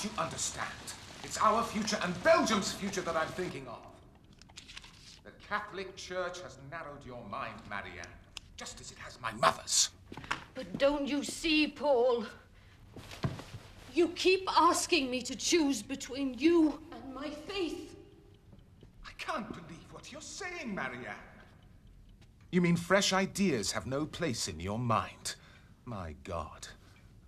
Don't you understand? It's our future and Belgium's future that I'm thinking of. The Catholic Church has narrowed your mind, Marianne, just as it has my mother's. But don't you see, Paul? You keep asking me to choose between you and my faith. I can't believe what you're saying, Marianne. You mean fresh ideas have no place in your mind? My God.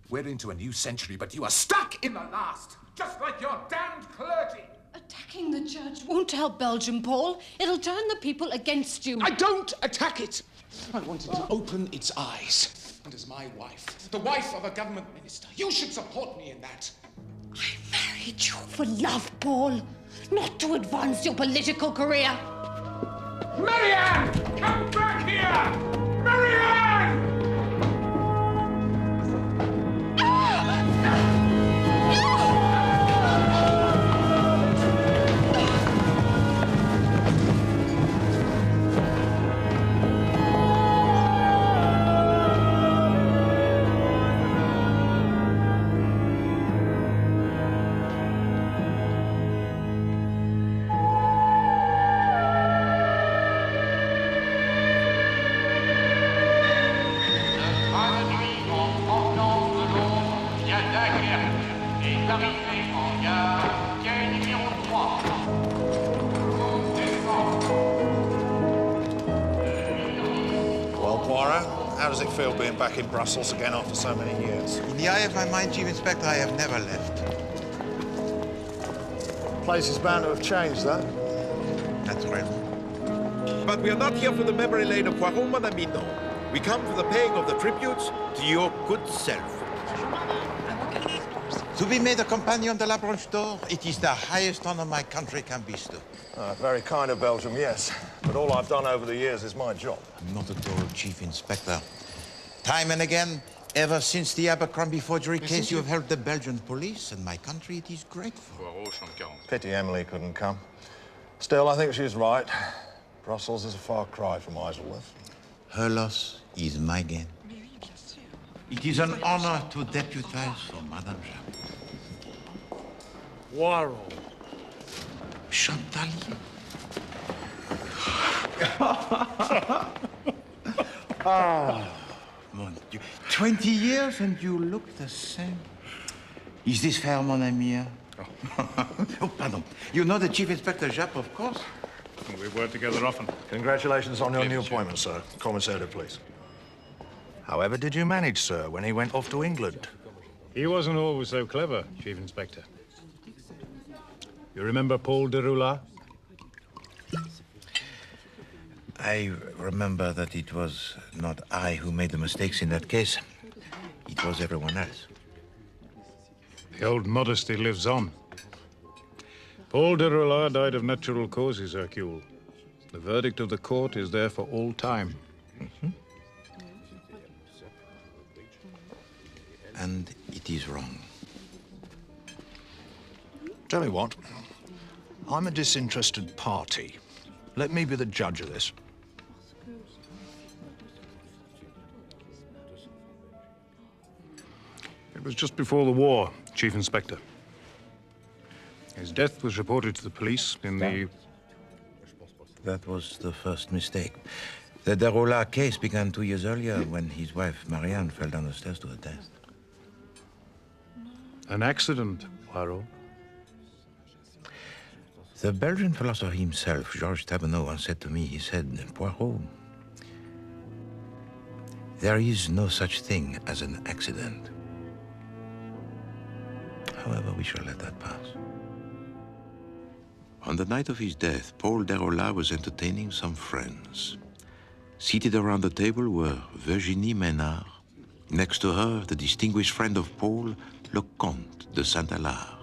We're into a new century, but you are stuck in the last, just like your damned clergy. Attacking the church won't help Belgium, Paul. It'll turn the people against you. I don't attack it. I wanted to open its eyes. And as my wife, the wife of a government minister, you should support me in that. I married you for love, Paul, not to advance your political career. Marianne! Come back here! Marianne! How does it feel being back in Brussels again after so many years? In the eye of my mind, Chief Inspector, I have never left. The place is bound to have changed, though. That's right. But we are not here for the memory lane of Poirot, Madame Mignon. We come for the paying of the tributes to your good self. To be made a companion de la Branche d'Or, it is the highest honor my country can bestow. Very kind of Belgium, yes. But all I've done over the years is my job. Not at all, Chief Inspector. Time and again, ever since the Abercrombie forgery case, you have helped the Belgian police, and my country, it is grateful. Pity Emily couldn't come. Still, I think she's right. Brussels is a far cry from Isleworth. Her loss is my gain. It is an honor to deputize for Madame Jeanne. Poirot. Chantalier. Mon Dieu. 20 years and you look the same. Is this fair, mon ami? Oh, pardon. You know the Chief Inspector Japp, of course? We've worked together often. Congratulations on your new appointment, sir. Commissaire de police. However did you manage, sir, when he went off to England? He wasn't always so clever, Chief Inspector. You remember Paul Deroulard? I remember that it was not I who made the mistakes in that case. It was everyone else. The old modesty lives on. Paul Deroulard died of natural causes, Hercule. The verdict of the court is there for all time. Mm-hmm. And it is wrong. Tell me what, I'm a disinterested party. Let me be the judge of this. It was just before the war, Chief Inspector. His death was reported to the police in the... That was the first mistake. The Deroulard case began 2 years earlier when his wife, Marianne, fell down the stairs to her death. An accident, Poirot. The Belgian philosopher himself, Georges Tabenot, once said to me, he said, Poirot, there is no such thing as an accident. However, we shall let that pass. On the night of his death, Paul Deroulard was entertaining some friends. Seated around the table were Virginie Ménard. Next to her, the distinguished friend of Paul, le Comte de Saint-Alard.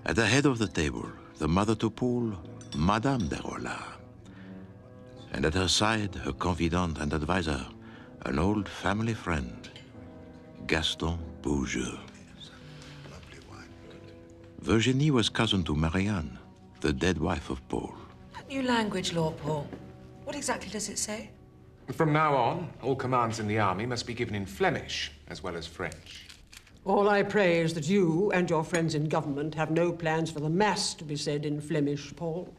At the head of the table, the mother to Paul, Madame Deroulard. And at her side, her confidant and advisor, an old family friend, Gaston Beaujeu. Virginie was cousin to Marianne, the dead wife of Paul. That new language law, Paul. What exactly does it say? From now on, all commands in the army must be given in Flemish as well as French. All I pray is that you and your friends in government have no plans for the Mass to be said in Flemish, Paul.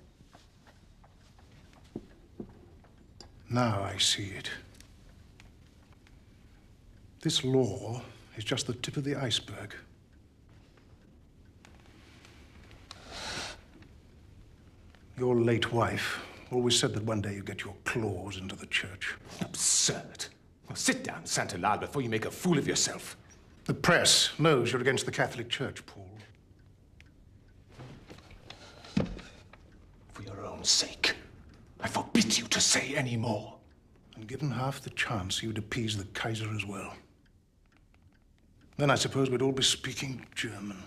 Now I see it. This law is just the tip of the iceberg. Your late wife always said that one day you'd get your claws into the church. Absurd. Well, sit down, Saint-Hilaire, before you make a fool of yourself. The press knows you're against the Catholic Church, Paul. For your own sake, I forbid you to say any more. And given half the chance, you'd appease the Kaiser as well. Then I suppose we'd all be speaking German.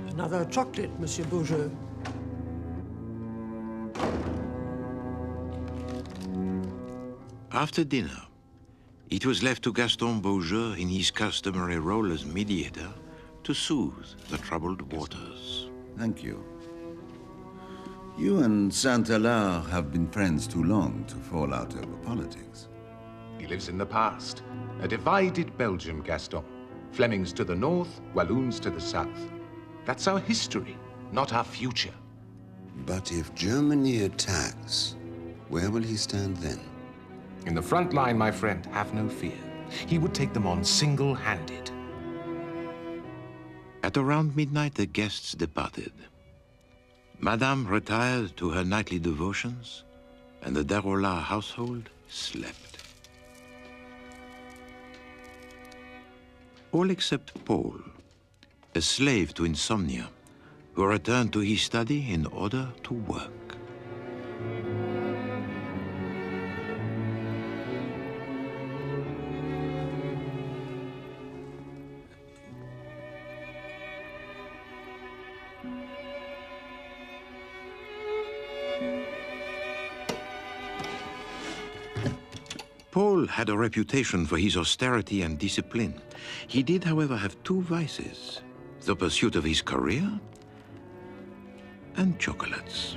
Another chocolate, Monsieur Beaujeu. After dinner, it was left to Gaston Beaujeu in his customary role as mediator to soothe the troubled waters. Thank you. You and Saint-Hilaire have been friends too long to fall out over politics. He lives in the past. A divided Belgium, Gaston. Flemings to the north, Walloons to the south. That's our history, not our future. But if Germany attacks, where will he stand then? In the front line, my friend, have no fear. He would take them on single-handed. At around midnight, the guests departed. Madame retired to her nightly devotions, and the Deroulard household slept. All except Paul, a slave to insomnia, who returned to his study in order to work. Paul had a reputation for his austerity and discipline. He did, however, have two vices: the pursuit of his career and chocolates.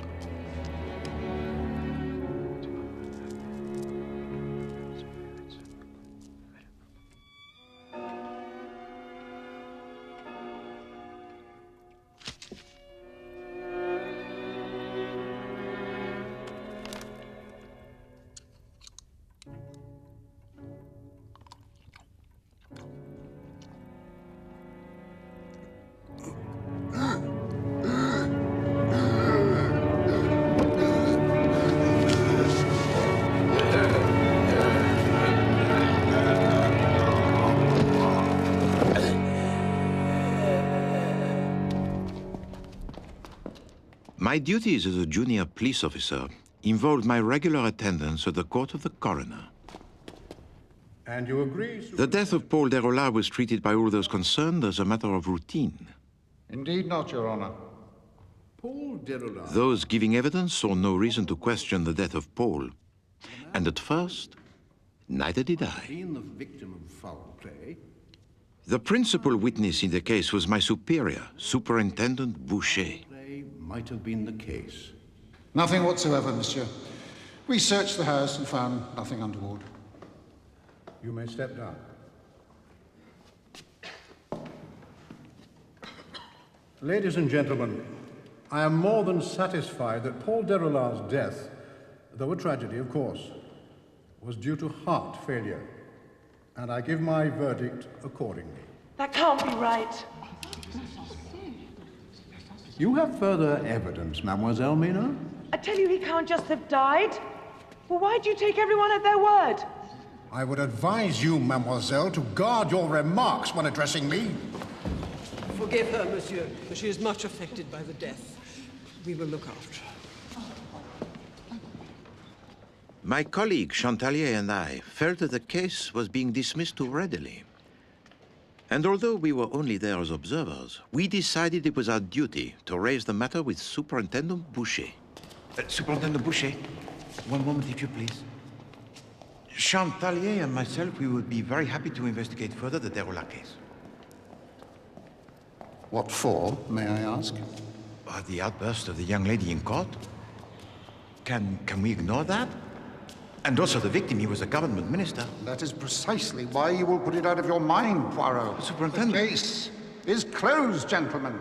My duties as a junior police officer involved my regular attendance at the court of the coroner. And you agree? The death of Paul Deroulard was treated by all those concerned as a matter of routine. Indeed not, Your Honor. Paul Deroulard. Those giving evidence saw no reason to question the death of Paul. And at first, neither did I. Being the victim of foul play. The principal witness in the case was my superior, Superintendent Boucher. Might have been the case. Nothing whatsoever, monsieur. We searched the house and found nothing untoward. You may step down. Ladies and gentlemen, I am more than satisfied that Paul Deroulard's death, though a tragedy, of course, was due to heart failure. And I give my verdict accordingly. That can't be right. You have further evidence, Mademoiselle Mina? I tell you, he can't just have died. Well, why do you take everyone at their word? I would advise you, mademoiselle, to guard your remarks when addressing me. Forgive her, monsieur. She is much affected by the death. We will look after her. My colleague Chantalier and I felt that the case was being dismissed too readily. And although we were only there as observers, we decided it was our duty to raise the matter with Superintendent Boucher. Superintendent Boucher, one moment, if you please. Chantalier and myself, we would be very happy to investigate further the Deroulard case. What for, may I ask? The outburst of the young lady in court. Can we ignore that? And also the victim, he was a government minister. That is precisely why you will put it out of your mind, Poirot. Superintendent. The case is closed, gentlemen.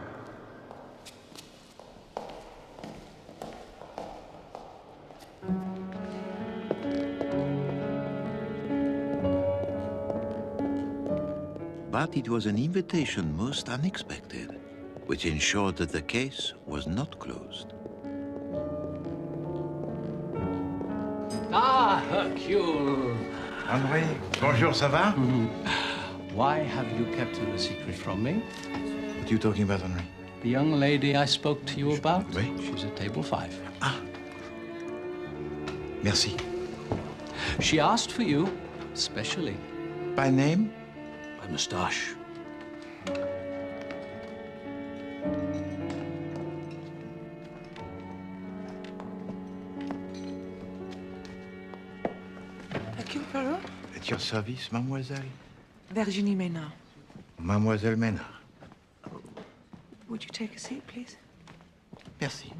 But it was an invitation most unexpected, which ensured that the case was not closed. Ah, Hercule! Henri, bonjour, ça va? Why have you kept a secret from me? What are you talking about, Henri? The young lady I spoke to you about? Oui. She's at table 5. Ah. Merci. She asked for you, specially. By name? By moustache. Hercule Poirot? At your service, mademoiselle? Virginie Ménard. Mademoiselle Ménard. Would you take a seat, please? Merci.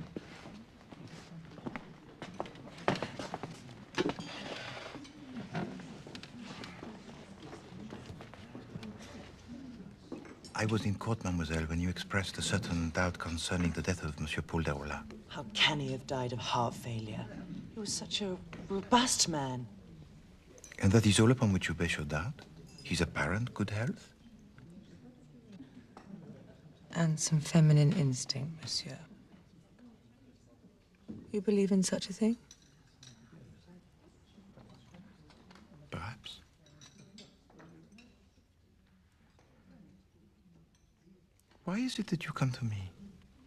I was in court, mademoiselle, when you expressed a certain doubt concerning the death of Monsieur Paul Deroulard. How can he have died of heart failure? He was such a robust man. And that is all upon which you base your doubt? His apparent good health? And some feminine instinct, monsieur. You believe in such a thing? Perhaps. Why is it that you come to me?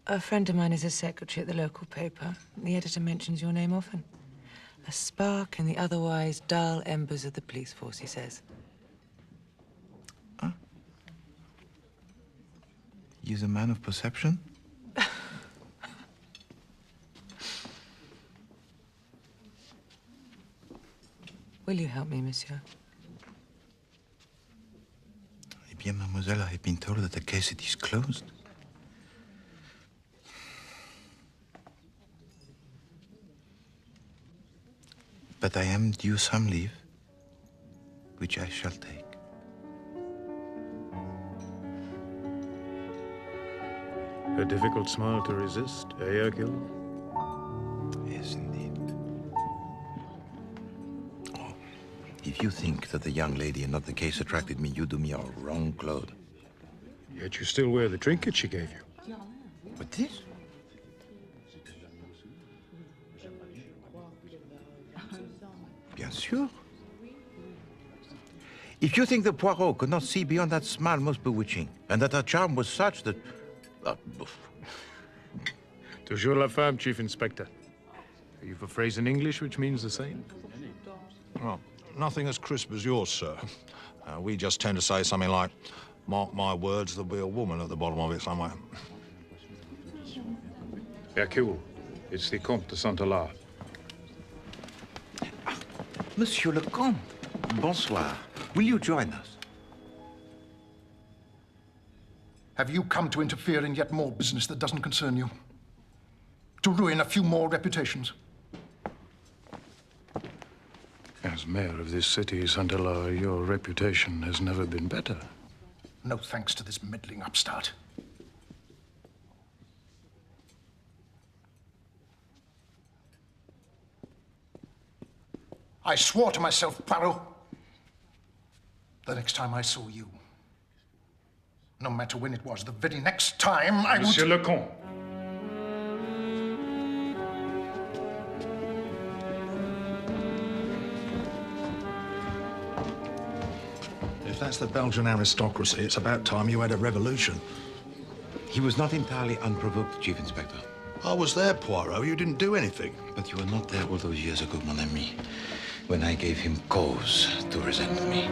A friend of mine is a secretary at the local paper. The editor mentions your name often. A spark in the otherwise dull embers of the police force, he says. Huh? He's a man of perception? Will you help me, monsieur? Eh bien, mademoiselle, I have been told that the case is closed. But I am due some leave, which I shall take. A difficult smile to resist, eh, Hercule? Yes, indeed. Oh, if you think that the young lady and not the case attracted me, you do me a wrong, Claude. Yet you still wear the trinket she gave you. What this? Bien sûr. If you think that Poirot could not see beyond that smile most bewitching, and that her charm was such that... Toujours la femme, Chief Inspector. You've a phrase in English which means the same. Well, nothing as crisp as yours, sir. We just tend to say something like, mark my words, there'll be a woman at the bottom of it somewhere. Hercule, it's the Comte de Saint-Hilaire. Monsieur le Comte, bonsoir. Will you join us? Have you come to interfere in yet more business that doesn't concern you? To ruin a few more reputations? As mayor of this city, Saint-Hilaire, your reputation has never been better. No thanks to this meddling upstart. I swore to myself, Poirot, the next time I saw you, no matter when it was, the very next time I would... Monsieur le Comte. If that's the Belgian aristocracy, it's about time you had a revolution. He was not entirely unprovoked, Chief Inspector. I was there, Poirot. You didn't do anything. But you were not there all those years ago, mon ami, when I gave him cause to resent me.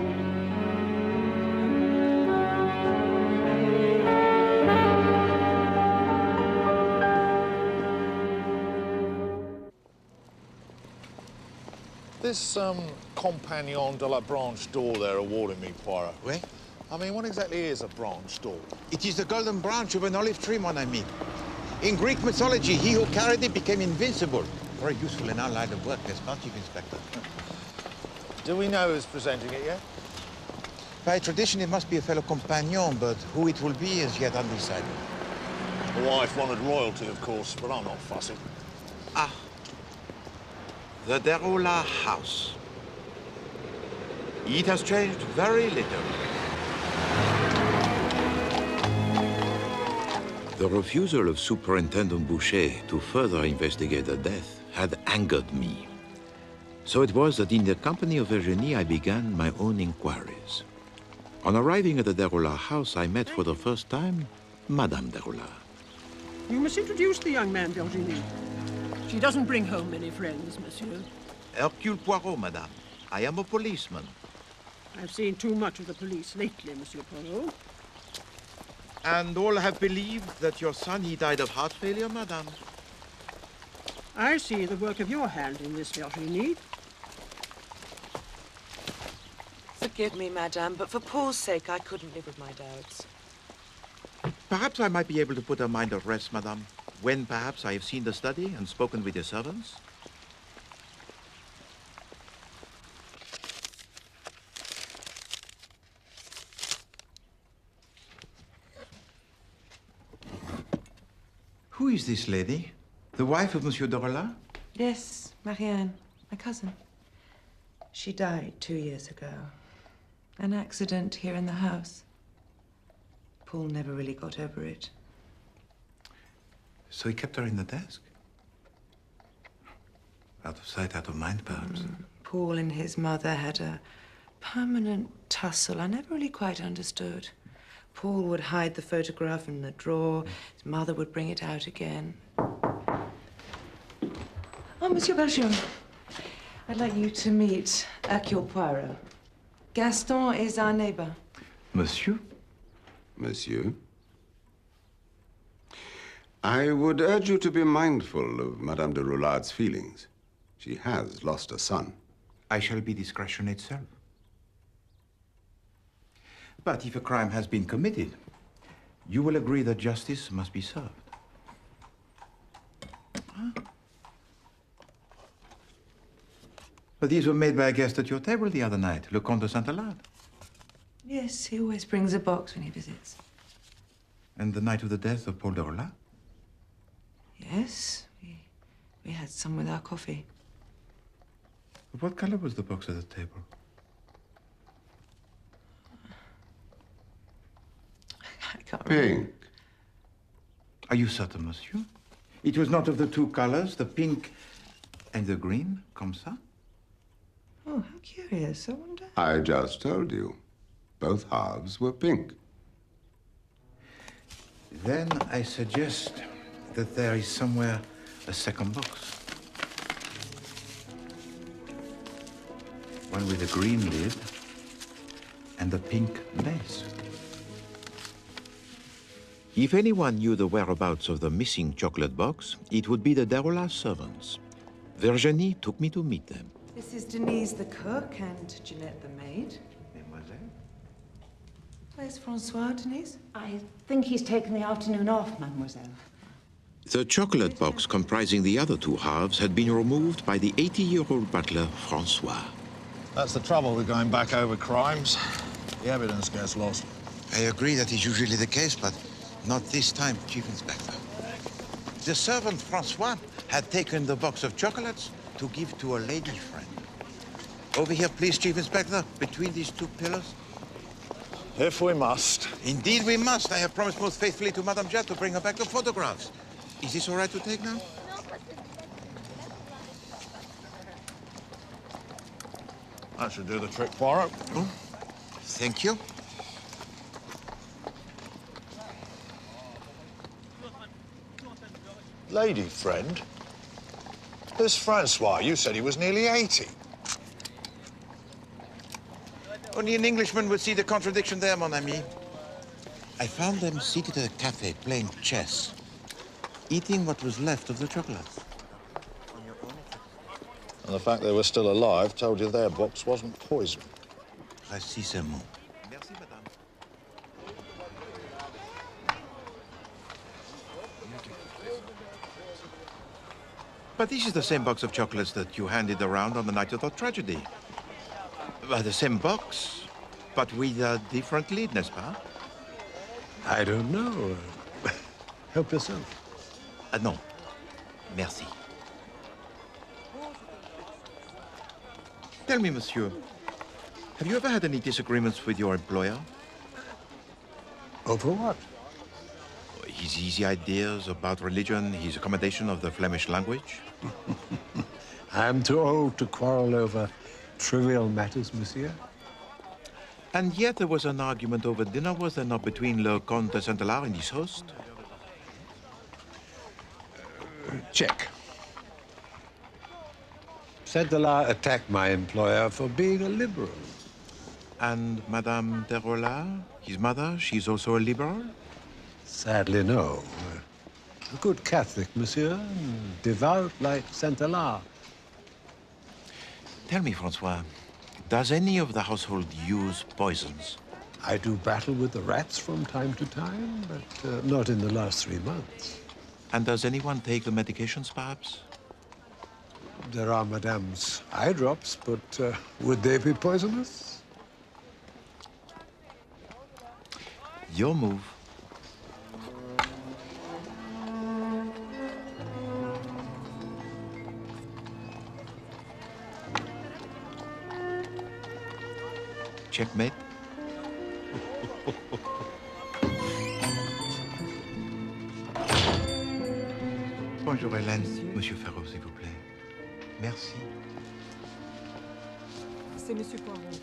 This, compagnon de la branche d'or they're awarding me, Poirot. Oui? I mean, what exactly is a branche d'or? It is the golden branch of an olive tree, mon ami. In Greek mythology, he who carried it became invincible. Very useful in our line of work, yes, not Chief Inspector? Do we know who's presenting it yet? By tradition, it must be a fellow companion, but who it will be is yet undecided. The wife wanted royalty, of course, but I'm not fussy. Ah, the Deroulard house. It has changed very little. The refusal of Superintendent Suchet to further investigate the death had angered me. So it was that in the company of Virginie, I began my own inquiries. On arriving at the Deroulard house, I met for the first time Madame Deroulard. You must introduce the young man, Virginie. She doesn't bring home many friends, monsieur. Hercule Poirot, Madame. I am a policeman. I've seen too much of the police lately, Monsieur Poirot. And all have believed that your son, he died of heart failure, Madame. I see the work of your hand in this, Virginie. Forgive me, madame, but for Paul's sake, I couldn't live with my doubts. Perhaps I might be able to put her mind at rest, Madame, when perhaps I have seen the study and spoken with your servants. Who is this lady? The wife of Monsieur Deroulard? Yes, Marianne, my cousin. She died 2 years ago. An accident here in the house. Paul never really got over it. So he kept her in the desk? Out of sight, out of mind, perhaps. Paul and his mother had a permanent tussle I never really quite understood. Paul would hide the photograph in the drawer. His mother would bring it out again. Oh, Monsieur Belgium, I'd like you to meet Hercule Poirot. Gaston is our neighbor. Monsieur? Monsieur? I would urge you to be mindful of Madame de Roulard's feelings. She has lost a son. I shall be discretion itself. But if a crime has been committed, you will agree that justice must be served. Huh? But these were made by a guest at your table the other night, Le Comte de Saint-Alard. Yes, he always brings a box when he visits. And the night of the death of Paul Deroulard? Yes, we had some with our coffee. But what color was the box at the table? I can't remember. Pink. Are you certain, monsieur? It was not of the two colors, the pink and the green, comme ça? Oh, how curious. I wonder. I just told you. Both halves were pink. Then I suggest that there is somewhere a second box. One with a green lid and a pink base. If anyone knew the whereabouts of the missing chocolate box, it would be the Deroulard servants. Virginie took me to meet them. This is Denise the cook and Jeanette the maid. Mademoiselle? Where's Francois, Denise? I think he's taken the afternoon off, mademoiselle. The chocolate box comprising the other two halves had been removed by the 80-year-old butler, Francois. That's the trouble with going back over crimes. The evidence gets lost. I agree that is usually the case, but not this time, Chief Inspector. The servant, Francois, had taken the box of chocolates to give to a lady friend. Over here, please, Chief Inspector, between these two pillars. If we must. Indeed we must. I have promised most faithfully to Madame Jett to bring her back the photographs. Is this all right to take now? That should do the trick, Poirot. Oh, thank you. Lady friend? This Francois, you said he was nearly 80. Only an Englishman would see the contradiction there, mon ami. I found them seated at a cafe playing chess, eating what was left of the chocolates. And the fact they were still alive told you their box wasn't poison. Précisément. Merci, madame. But this is the same box of chocolates that you handed around on the night of the tragedy. Well, the same box, but with a different lid, n'est-ce pas? I don't know. Help yourself. Non. Merci. Tell me, monsieur, have you ever had any disagreements with your employer? Over what? His easy ideas about religion, his accommodation of the Flemish language? I'm too old to quarrel over trivial matters, monsieur. And yet there was an argument over dinner, was there not, between Le Comte de Saint-Hilaire and his host? Check. Saint-Hilaire attacked my employer for being a liberal. And Madame Deroulard, his mother, she's also a liberal? Sadly, no. A good Catholic, monsieur, devout like Saint-Hilaire. Tell me, Francois, does any of the household use poisons? I do battle with the rats from time to time, but not in the last 3 months. And does anyone take the medications, perhaps? There are Madame's eye drops, but would they be poisonous? Your move. Checkmate. Bonjour, Hélène. Monsieur Ferraud, s'il vous plaît. Merci. C'est Monsieur Poirot.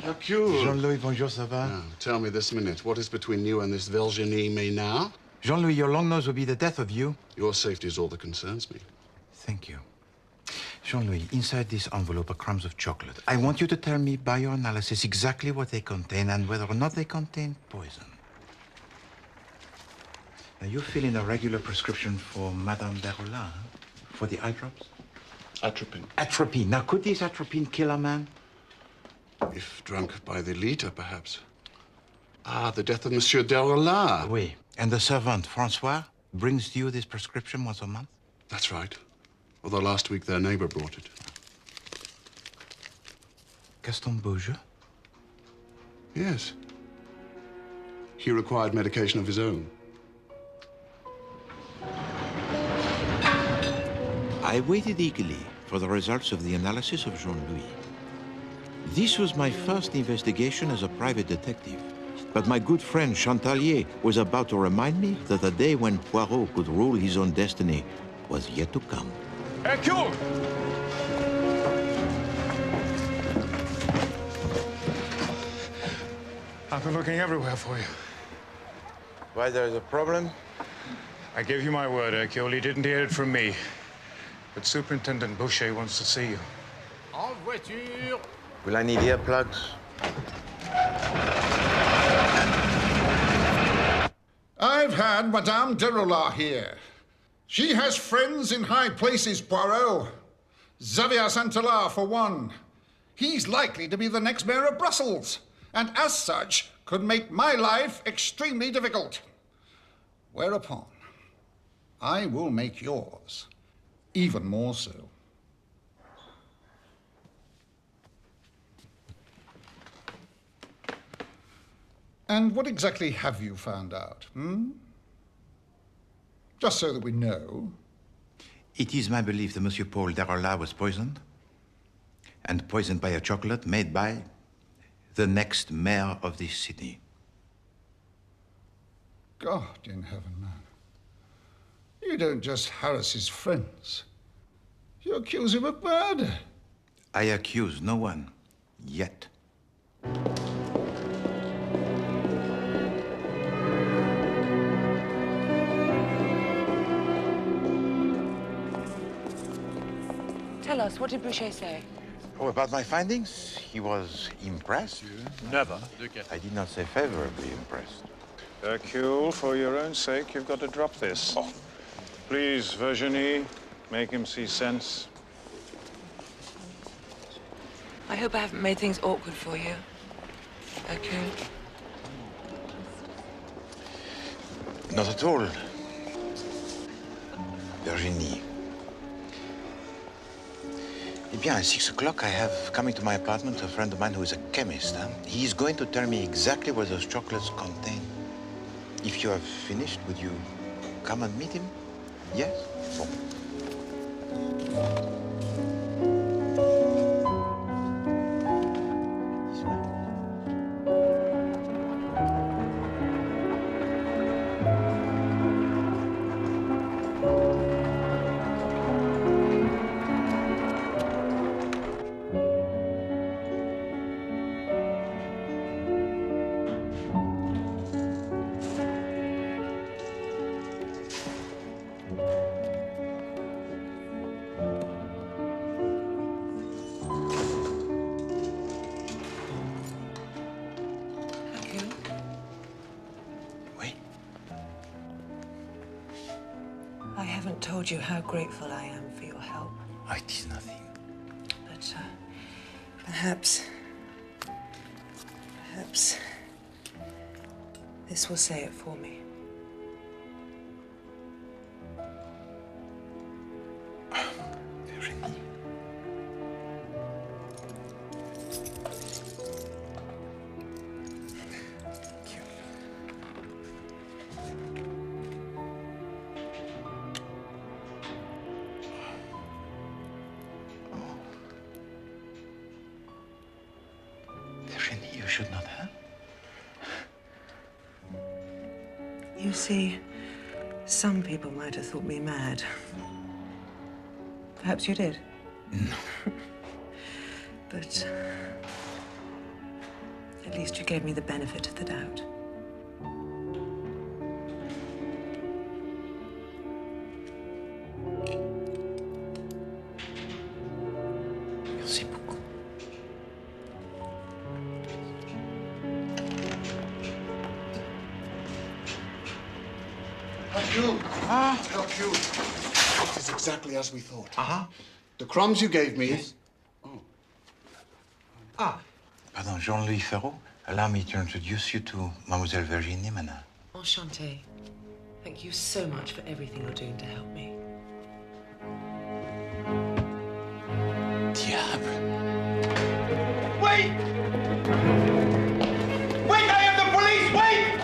Hercule. Jean-Louis, bonjour, ça va? Now, tell me this minute, what is between you and this Virginie me now? Jean-Louis, your long nose will be the death of you. Your safety is all that concerns me. Thank you. Jean-Louis, inside this envelope are crumbs of chocolate. I want you to tell me by your analysis exactly what they contain and whether or not they contain poison. Now, you fill in a regular prescription for Madame Deroulard, for the eye drops? Atropine. Atropine. Now, could this atropine kill a man? If drunk by the liter, perhaps. Ah, the death of Monsieur Deroulard. Oui. And the servant, Francois, brings you this prescription once a month? That's right. Although last week their neighbor brought it. Gaston Beaujeu? Yes. He required medication of his own. I waited eagerly for the results of the analysis of Jean-Louis. This was my first investigation as a private detective. But my good friend Chantalier was about to remind me that the day when Poirot could rule his own destiny was yet to come. Hercule! I've been looking everywhere for you. Why, there's a problem? I give you my word, Hercule. He didn't hear it from me. But Superintendent Suchet wants to see you. En voiture! Will I need earplugs? I've had Madame Deroulard here. She has friends in high places, Poirot. Xavier Saint-Hilaire, for one. He's likely to be the next mayor of Brussels, and as such, could make my life extremely difficult. Whereupon, I will make yours even more so. And what exactly have you found out, Just so that we know. It is my belief that Monsieur Paul Deroulard was poisoned. And poisoned by a chocolate made by the next mayor of this city. God in heaven, man. You don't just harass his friends. You accuse him of murder. I accuse no one, yet. Tell us, what did Suchet say? Oh, about my findings? He was impressed. Never. I did not say favorably impressed. Hercule, for your own sake, you've got to drop this. Oh. Please, Virginie, make him see sense. I hope I haven't made things awkward for you, Hercule. Not at all. Virginie. Eh bien, at 6 o'clock, I have coming to my apartment a friend of mine who is a chemist. He is going to tell me exactly what those chocolates contain. If you have finished, would you come and meet him? Yes? Bon. I haven't told you how grateful I am for your help. Oh, it is nothing. But perhaps this will say it for me. You should not have. You see, some people might have thought me mad. Perhaps you did. No. But at least you gave me the benefit of the doubt. Merci beaucoup. Hercule! Hercule! It is exactly as we thought. The crumbs you gave me... Yes. Pardon, Jean-Louis Ferraud. Allow me to introduce you to Mademoiselle Virginie Manin. Enchantée. Thank you so much for everything you're doing to help me. Diable. Wait! Wait, I am the police! Wait!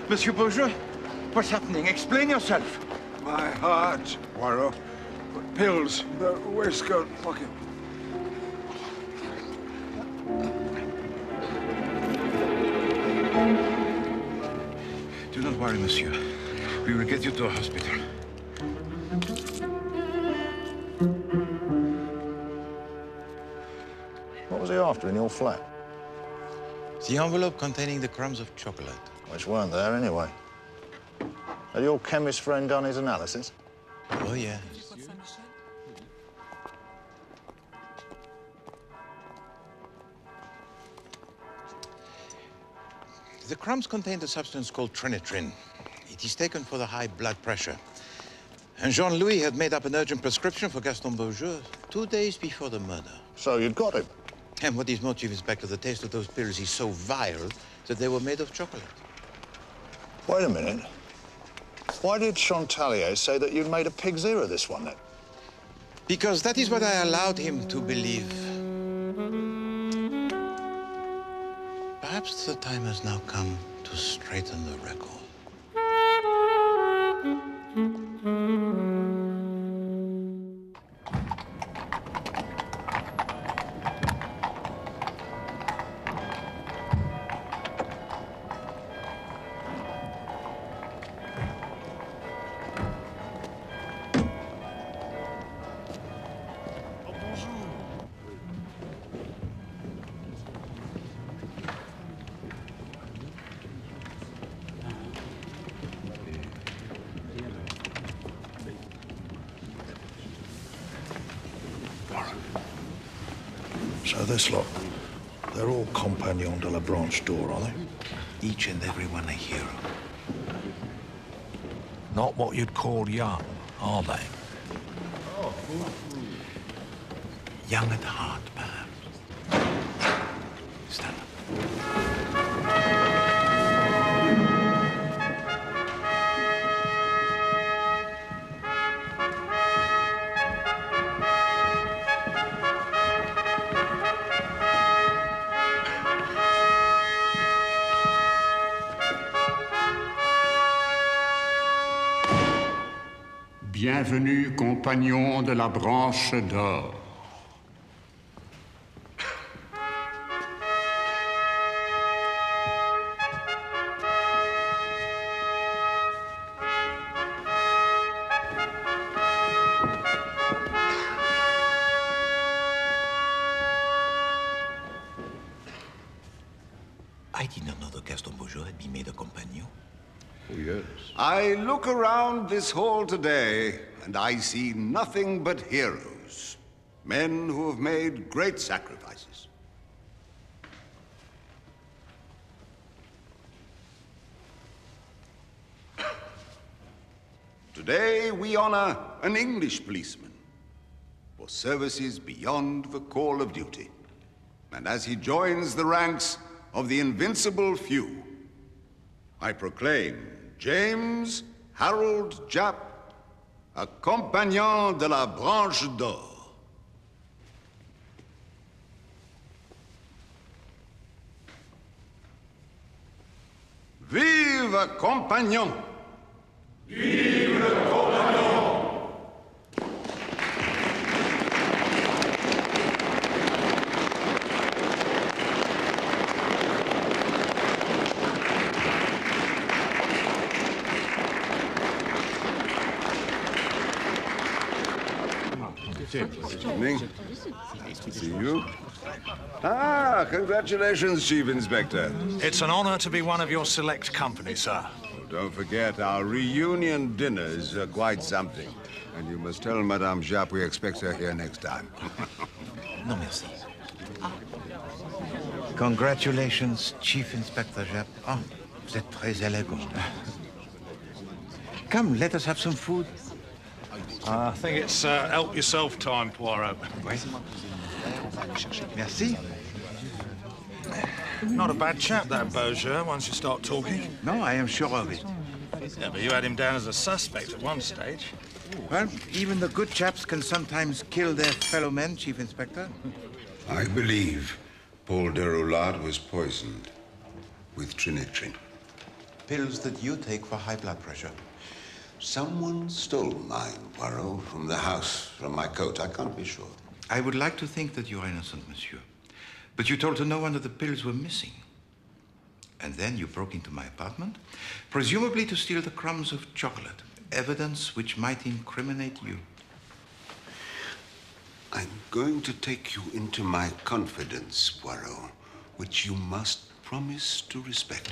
Monsieur Beaujeu, what's happening? Explain yourself. My heart, Poirot. Pills, the waistcoat pocket. Do not worry, monsieur. We will get you to a hospital. What was he after in your flat? The envelope containing the crumbs of chocolate. Which weren't there anyway. Had your chemist friend done his analysis? Oh, yeah. The crumbs contain the substance called trinitrin. It is taken for the high blood pressure. And Jean-Louis had made up an urgent prescription for Gaston Beaujeu 2 days before the murder. So you'd got him? And what is more, Chief Inspector, the taste of those pills is so vile that they were made of chocolate. Wait a minute. Why did Chantalier say that you'd made a pig's ear of this one, then? Because that is what I allowed him to believe. Perhaps the time has now come to straighten the record. So this lot, They're all compagnons de la Branche d'Or, are they? Each and every one a hero. Not what you'd call young, are they? Young at heart, perhaps. Stand up. Bienvenue, compagnons de la Branche d'Or. I did not know the Gaston Beaujeu had been made a compagnon. Oh, yes. I look around this hall today, and I see nothing but heroes. Men who have made great sacrifices. Today, we honor an English policeman for services beyond the call of duty. And as he joins the ranks of the invincible few, I proclaim James Harold Japp, a compagnon de la Branche d'Or. Vive le compagnon! Vive le compagnon! Evening. Nice to see you. Ah, congratulations, Chief Inspector. It's an honor to be one of your select company, sir. Oh, don't forget, our reunion dinners are quite something. And you must tell Madame Japp we expect her here next time. No, merci. Congratulations, Chief Inspector Japp. Oh, vous êtes très élégant. Come, let us have some food. I think it's help yourself time, Poirot. Merci. Not a bad chap, that Beaujeu, once you start talking. No, I am sure of it. Yeah, but you had him down as a suspect at one stage. Well, even the good chaps can sometimes kill their fellow men, Chief Inspector. I believe Paul Deroulard was poisoned with trinitrin. Pills that you take for high blood pressure. Someone stole mine, Poirot, from the house, from my coat. I can't be sure. I would like to think that you are innocent, monsieur. But you told no one that the pills were missing. And then you broke into my apartment, presumably to steal the crumbs of chocolate, evidence which might incriminate you. I'm going to take you into my confidence, Poirot, which you must promise to respect.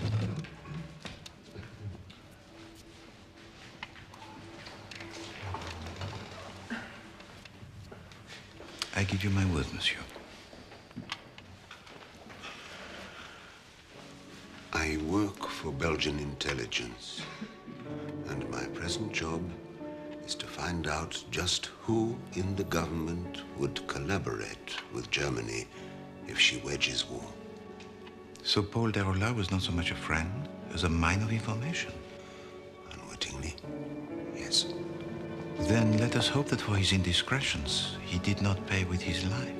I give you my word, monsieur. I work for Belgian intelligence, and my present job is to find out just who in the government would collaborate with Germany if she wages war. So Paul Deroulard was not so much a friend as a mine of information? Unwittingly, yes. Then let us hope that for his indiscretions, he did not pay with his life.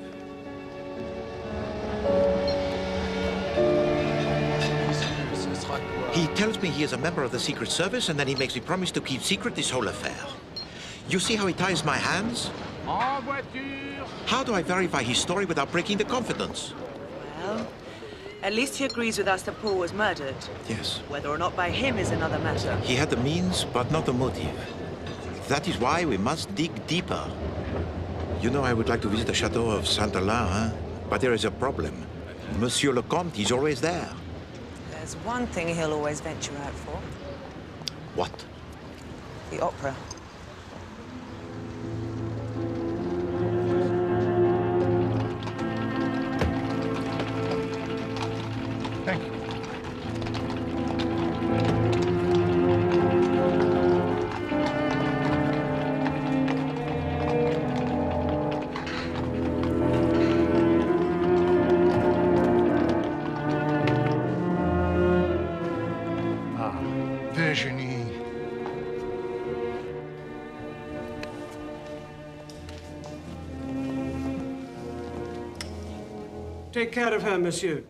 He tells me he is a member of the Secret Service, and then he makes me promise to keep secret this whole affair. You see how he ties my hands? How do I verify his story without breaking the confidence? Well, at least he agrees with us that Paul was murdered. Yes. Whether or not by him is another matter. He had the means, but not the motive. That is why we must dig deeper. You know, I would like to visit the chateau of Saint-Alain, huh? But there is a problem. Monsieur le Comte is always there. There's one thing he'll always venture out for. What? The opera. Take care of her, monsieur.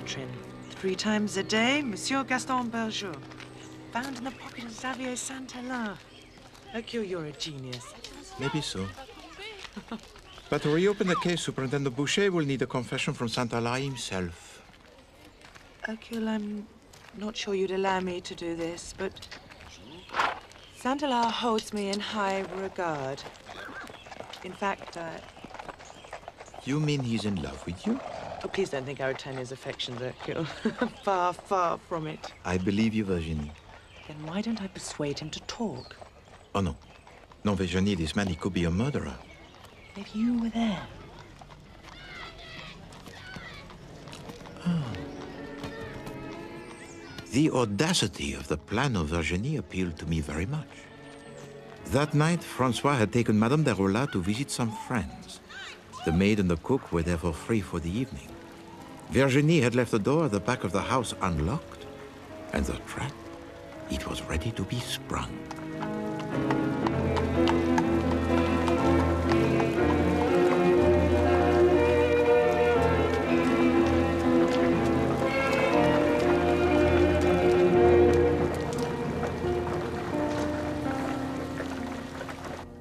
Trin. 3 times a day, Monsieur Gaston Berger. Found in the pocket of Xavier Saint-Hilaire. Hercule, you're a genius. Maybe so. But to reopen the case, Superintendent Boucher will need a confession from Saint-Hilaire himself. Hercule, I'm not sure you'd allow me to do this, but Saint-Hilaire holds me in high regard. In fact, You mean he's in love with you? Oh, please don't think I return his affections, Hercule. Far, far from it. I believe you, Virginie. Then why don't I persuade him to talk? Oh, no. No, Virginie, this man, he could be a murderer. If you were there. The audacity of the plan of Virginie appealed to me very much. That night, Francois had taken Madame Deroulard to visit some friends. The maid and the cook were therefore free for the evening. Virginie had left the door at the back of the house unlocked, and the trap, it was ready to be sprung.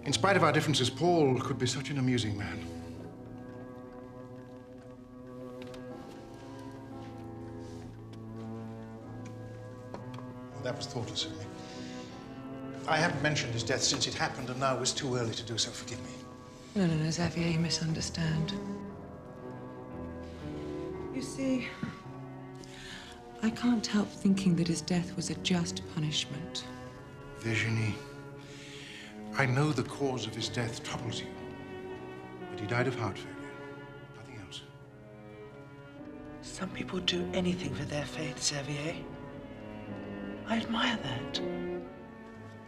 In spite of our differences, Paul could be such an amusing man. Well, that was thoughtless of me. I haven't mentioned his death since it happened, and now it was too early to do so. Forgive me. No, Xavier, you misunderstand. You see, I can't help thinking that his death was a just punishment. Virginie, I know the cause of his death troubles you, but he died of heart failure, nothing else. Some people do anything for their faith, Xavier. I admire that.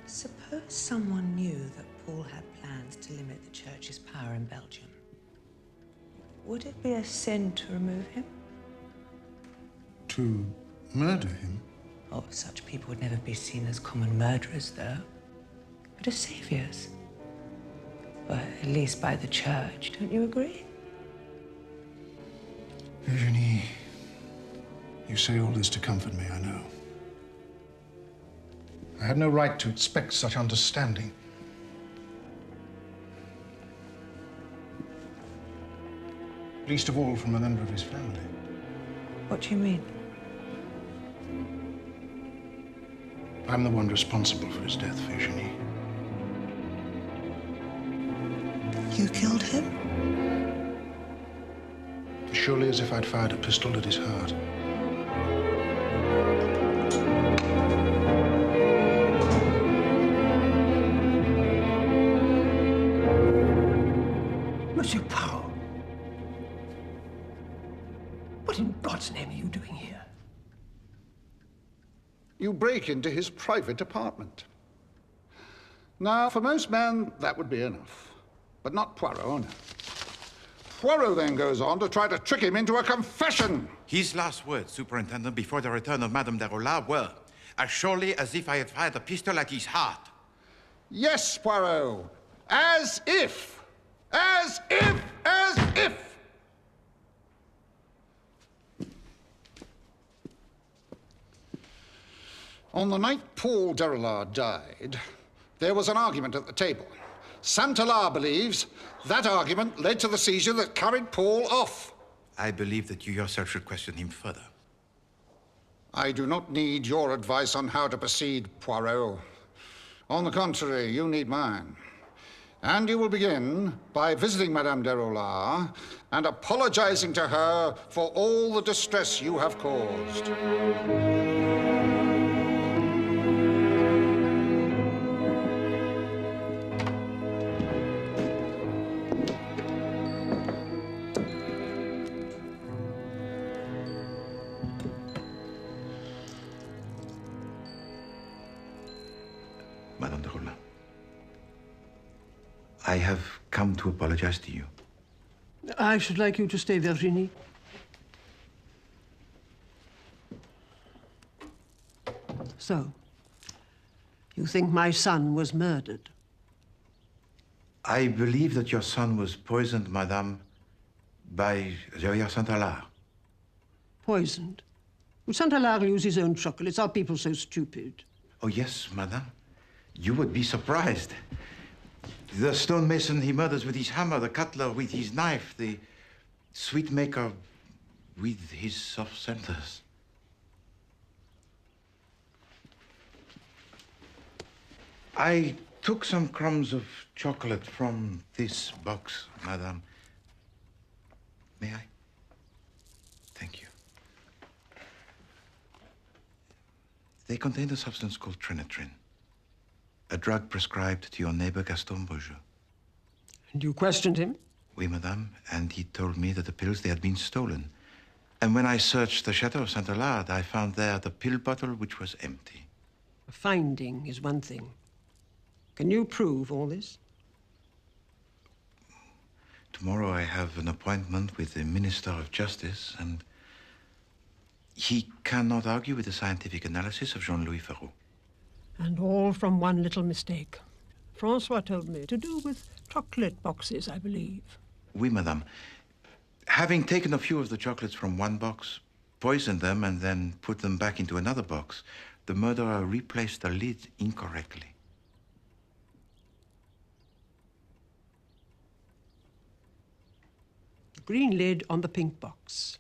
Suppose someone knew that Paul had plans to limit the Church's power in Belgium. Would it be a sin to remove him? To murder him? Oh, such people would never be seen as common murderers, though, but as saviors. Well, at least by the Church, don't you agree? Virginie, you say all this to comfort me, I know. I had no right to expect such understanding. Least of all from a member of his family. What do you mean? I'm the one responsible for his death, Virginie. You killed him? Surely as if I'd fired a pistol at his heart. Monsieur Poirot, what in God's name are you doing here? You break into his private apartment. Now, for most men, that would be enough. But not Poirot, no. Poirot then goes on to try to trick him into a confession. His last words, Superintendent, before the return of Madame Deroulard were, as surely as if I had fired a pistol at his heart. Yes, Poirot. As if. As if. As if. On the night Paul Deroulard died, there was an argument at the table. Santalard believes that argument led to the seizure that carried Paul off. I believe that you yourself should question him further. I do not need your advice on how to proceed, Poirot. On the contrary, you need mine. And you will begin by visiting Madame Deroulard and apologizing to her for all the distress you have caused. Madame Deroulard, I have come to apologize to you. I should like you to stay, Virginie. So, you think my son was murdered? I believe that your son was poisoned, Madame, by Javier Santalard. Poisoned? Would Santalard lose his own chocolates? Are people so stupid? Oh, yes, Madame. You would be surprised. The stonemason he murders with his hammer, the cutler with his knife, the sweet maker with his soft centers. I took some crumbs of chocolate from this box, Madame. May I? Thank you. They contain a substance called trinitrin, a drug prescribed to your neighbor Gaston Beaujeu. And you questioned him? Oui, Madame, and he told me that the pills, they had been stolen. And when I searched the chateau of Saint-Alard, I found there the pill bottle which was empty. A finding is one thing. Can you prove all this? Tomorrow I have an appointment with the Minister of Justice, and he cannot argue with the scientific analysis of Jean-Louis Ferraud. And all from one little mistake. Francois told me to do with chocolate boxes, I believe. Oui, Madame. Having taken a few of the chocolates from one box, poisoned them, and then put them back into another box, the murderer replaced the lid incorrectly. The green lid on the pink box.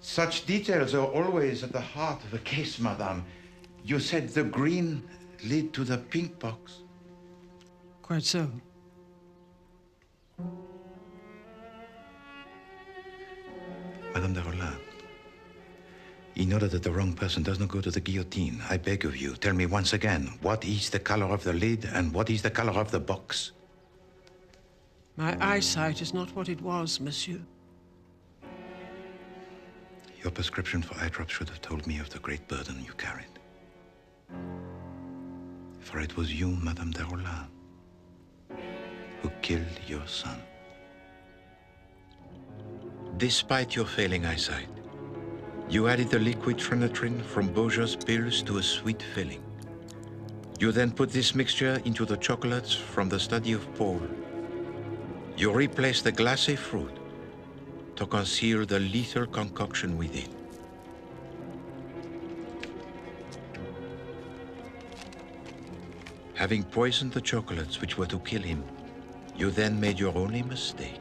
Such details are always at the heart of a case, Madame. You said the green lid to the pink box. Quite so. Madame Deroulard, in order that the wrong person does not go to the guillotine, I beg of you, tell me once again, what is the color of the lid and what is the color of the box? My eyesight is not what it was, monsieur. Your prescription for eye drops should have told me of the great burden you carried. For it was you, Madame Deroulard, who killed your son. Despite your failing eyesight, you added the liquid trinitrin from Beaujeu's pills to a sweet filling. You then put this mixture into the chocolates from the study of Paul. You replaced the glassy fruit to conceal the lethal concoction within. Having poisoned the chocolates which were to kill him, you then made your only mistake.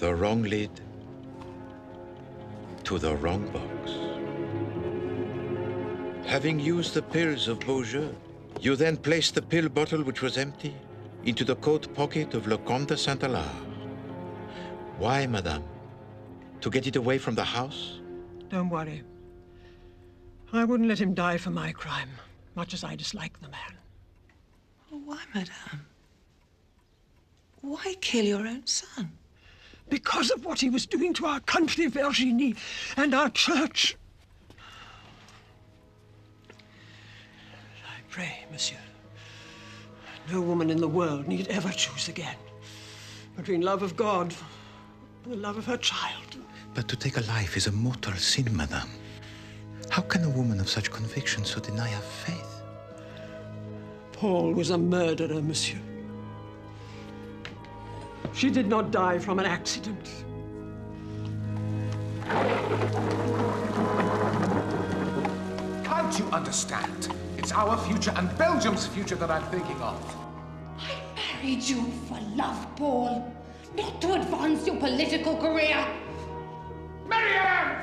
The wrong lid to the wrong box. Having used the pills of Beaujeu, you then placed the pill bottle which was empty into the coat pocket of Le Comte de Saint-Alard. Why, Madame? To get it away from the house? Don't worry. I wouldn't let him die for my crime, much as I dislike the man. Why, madame? Why kill your own son? Because of what he was doing to our country, Virginie, and our church. I pray, monsieur, no woman in the world need ever choose again between love of God and the love of her child. But to take a life is a mortal sin, madame. How can a woman of such conviction so deny her faith? Paul was a murderer, monsieur. She did not die from an accident. Can't you understand? It's our future and Belgium's future that I'm thinking of. I married you for love, Paul, not to advance your political career. Marianne!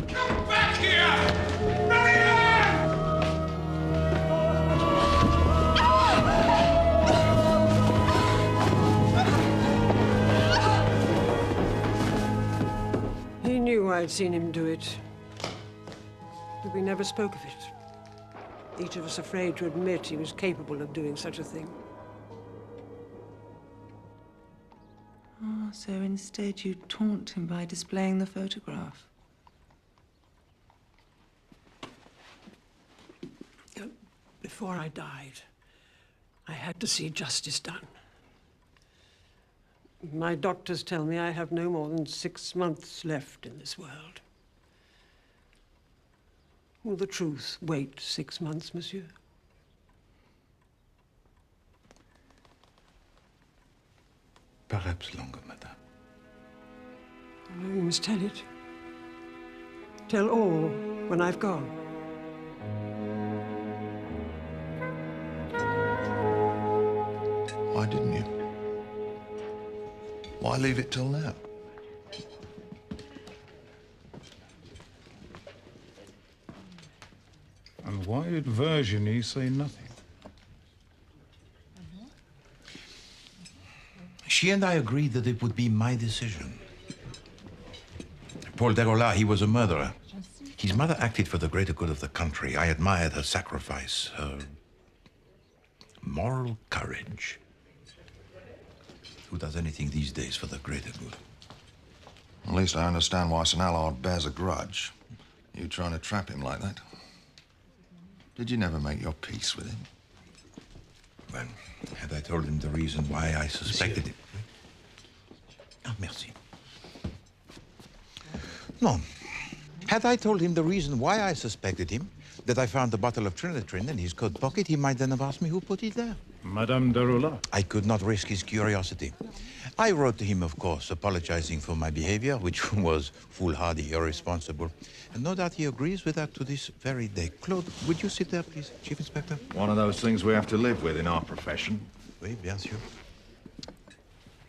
Come back here! Marianne! He knew I'd seen him do it, but we never spoke of it. Each of us afraid to admit he was capable of doing such a thing. Oh, so instead you taunt him by displaying the photograph. Before I died, I had to see justice done. My doctors tell me I have no more than 6 months left in this world. Will the truth wait 6 months, monsieur? Perhaps longer, madame. No, you must tell it. Tell all when I've gone. Why didn't you? Why leave it till now? And why did Virginie say nothing? She and I agreed that it would be my decision. Paul Deroulard, he was a murderer. His mother acted for the greater good of the country. I admired her sacrifice, her moral courage. Who does anything these days for the greater good? At least I understand why St. Allard bears a grudge. You trying to trap him like that? Did you never make your peace with him? Well, had I told him the reason why I suspected him... Ah, merci. No. Had I told him the reason why I suspected him, that I found the bottle of Trinitrin in his coat pocket, he might then have asked me who put it there. Madame Deroulard. I could not risk his curiosity. I wrote to him, of course, apologizing for my behavior, which was foolhardy, irresponsible. And no doubt he agrees with that to this very day. Claude, would you sit there, please, Chief Inspector? One of those things we have to live with in our profession. Oui, bien sûr.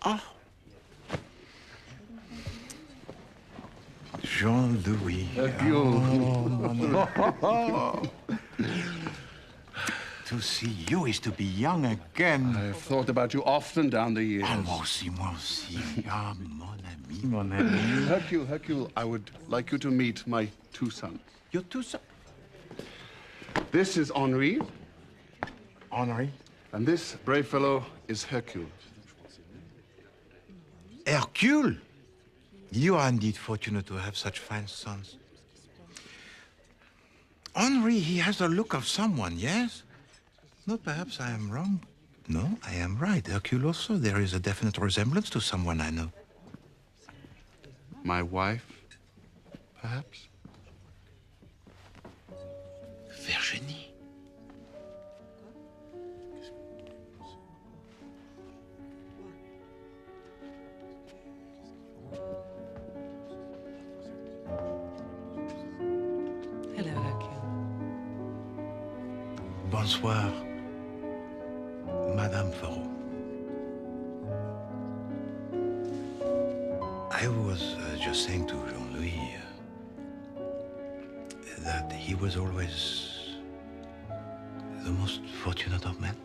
Ah! Jean-Louis. To see you is to be young again. I've thought about you often down the years. Ah, moi aussi. Ah, mon ami. Mon ami. Hercule, I would like you to meet my 2 sons. Your 2 sons? This is Henri. Henri? And this brave fellow is Hercule. Hercule? You are indeed fortunate to have such fine sons. Henri, he has the look of someone, yes? No, perhaps I am wrong. No, I am right. Hercule also, there is a definite resemblance to someone I know. My wife, perhaps? Virginie. Hello, Hercule. Bonsoir, Madame Poirot. I was just saying to Jean-Louis that he was always the most fortunate of men.